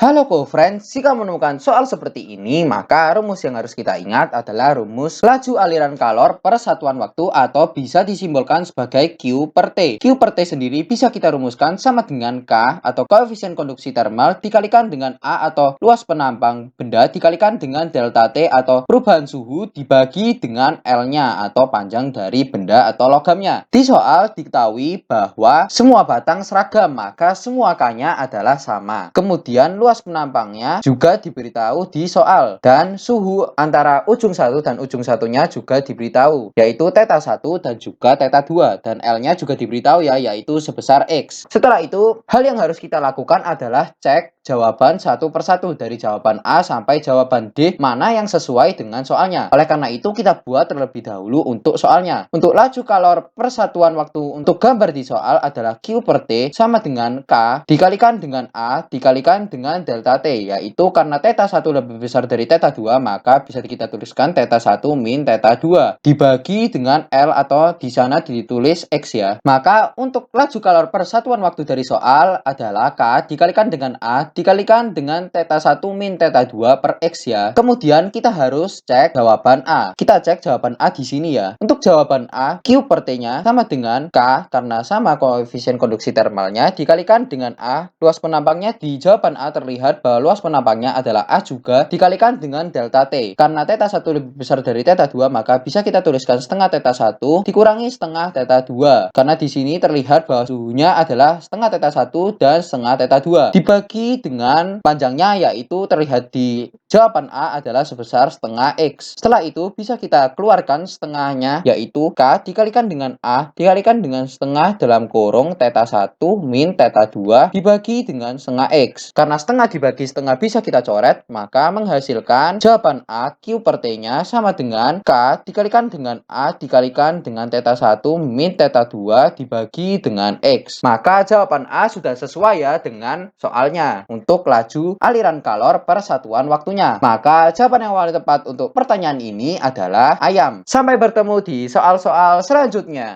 Halo co-friends, jika menemukan soal seperti ini, maka rumus yang harus kita ingat adalah rumus laju aliran kalor per satuan waktu atau bisa disimbolkan sebagai Q per T. Q per T sendiri bisa kita rumuskan sama dengan K atau koefisien konduksi termal dikalikan dengan A atau luas penampang benda dikalikan dengan delta T atau perubahan suhu dibagi dengan L-nya atau panjang dari benda atau logamnya. Di soal diketahui bahwa semua batang seragam, maka semua K-nya adalah sama. Kemudian luas penampangnya juga diberitahu di soal, dan suhu antara ujung satu dan ujung satunya juga diberitahu, yaitu θ1 dan juga θ2, dan L-nya juga diberitahu ya, yaitu sebesar X. Setelah itu, hal yang harus kita lakukan adalah cek jawaban satu persatu dari jawaban A sampai jawaban D mana yang sesuai dengan soalnya. Oleh karena itu, kita buat terlebih dahulu untuk soalnya. Untuk laju kalor persatuan waktu untuk gambar di soal adalah Q per T sama dengan K dikalikan dengan A dikalikan dengan delta T, yaitu karena θ1 lebih besar dari θ2, maka bisa kita tuliskan θ1 min θ2 dibagi dengan L atau di sana ditulis X ya. Maka untuk laju kalor persatuan waktu dari soal adalah K dikalikan dengan A dikalikan dengan θ1 min θ2 per X ya. Kemudian kita harus cek jawaban A. Kita cek jawaban A di sini ya. Untuk jawaban A, Q per T-nya sama dengan K karena sama koefisien konduksi termalnya dikalikan dengan A. Luas penampangnya di jawaban A terlihat bahwa luas penampangnya adalah A juga dikalikan dengan delta T. Karena θ1 lebih besar dari θ2, maka bisa kita tuliskan setengah θ1 dikurangi setengah θ2. Karena di sini terlihat bahwa suhunya adalah setengah θ1 dan setengah θ2. Dibagi dengan panjangnya, yaitu terlihat di jawaban A adalah sebesar setengah X. Setelah itu bisa kita keluarkan setengahnya, yaitu K dikalikan dengan A dikalikan dengan setengah dalam kurung θ1 min θ2 dibagi dengan setengah X. Karena setengah dibagi setengah bisa kita coret, maka menghasilkan jawaban A Q per T-nya sama dengan K dikalikan dengan A dikalikan dengan θ1 min θ2 dibagi dengan X. Maka jawaban A sudah sesuai ya dengan soalnya untuk laju aliran kalor per satuan waktunya. Maka jawaban yang paling tepat untuk pertanyaan ini adalah ayam. Sampai bertemu di soal-soal selanjutnya.